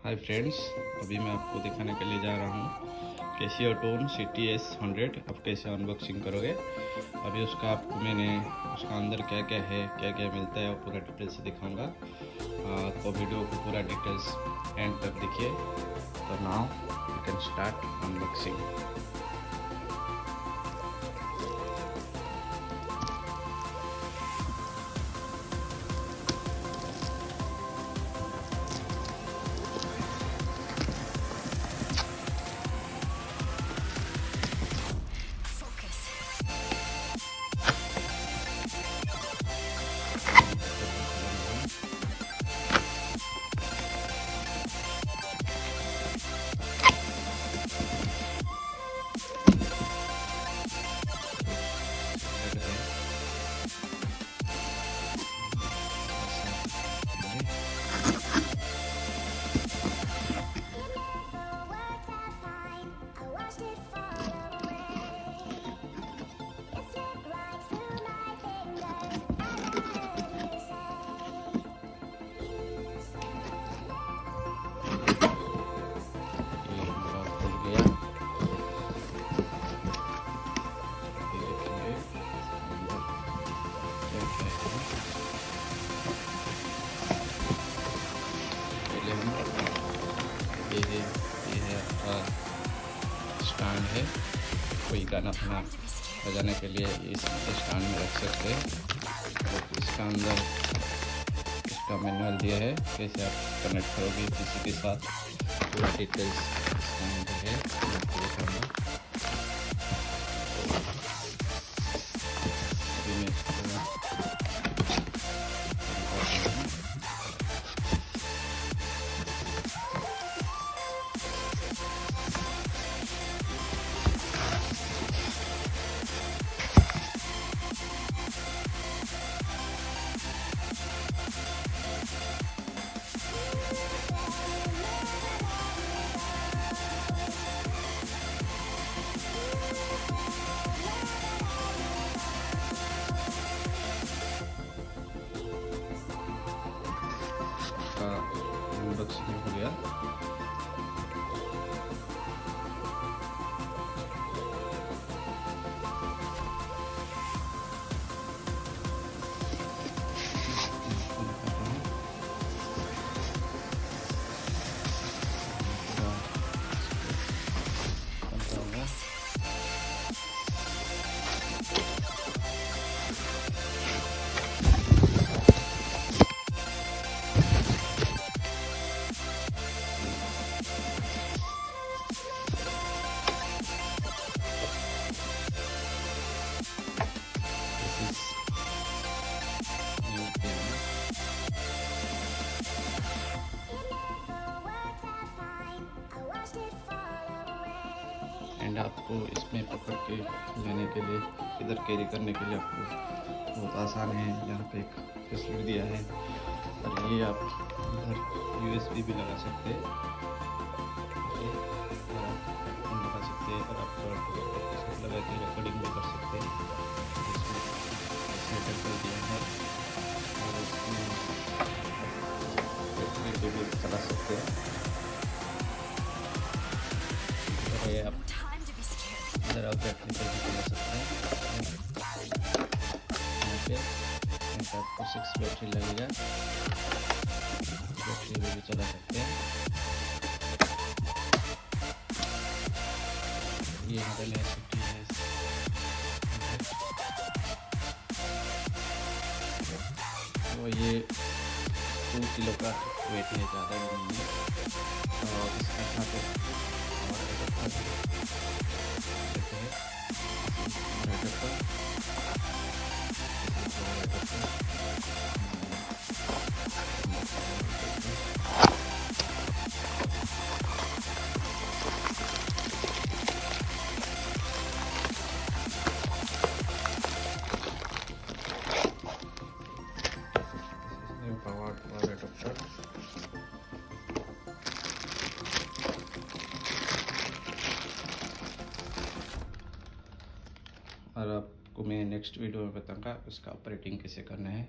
Hi friends, अभी मैं आपको दिखाने के लिए जा रहा हूँ कैसियो टोन CTS 100। आप कैसे अनबॉक्सिंग करोगे। अभी उसका आपको मैंने उसका अंदर क्या क्या है, क्या क्या मिलता है, वो पूरा डिटेल से दिखाऊंगा। तो वीडियो को पूरा डिटेल्स एंड तक देखिए। तो now you can start unboxing. ये है आपका स्टैंड है। कोई गाना अपना बजाने के लिए इस स्टैंड में रख सकते हैं। तो इसका अंदर इसका मैनुअल दिया है, कैसे आप कनेक्ट करोगे किसी के साथ, पूरा डिटेल्स इसका अंदर है। मैं आपको दिखाऊंगा। अभी मैं अनबॉक्सिंग हो गया। एंड आपको इसमें पकड़ के लेने के लिए, इधर कैरी करने के लिए आपको बहुत आसान है। यहाँ पे एक फैसिलिटी दिया है और ये आप इधर USB भी लगा सकते हैं, लगा सकते हैं और आप लगा के रिकॉर्डिंग भी कर सकते हैं। इसमें कर दिया है और इसमें बैटरी भी चला सकते हैं। ये आप इधर आप बैटरी पे भी चला सकते हैं। यहाँ पे आपको 6 बैटरी लगेगा, बैटरी में भी चला सकते हैं। ये मॉडल है CTS। तो ये 2 किलो का वेट है, ज़्यादा नहीं है। और इसके साथ और आपको मैं नेक्स्ट वीडियो में बताऊंगा उसका ऑपरेटिंग कैसे करना है।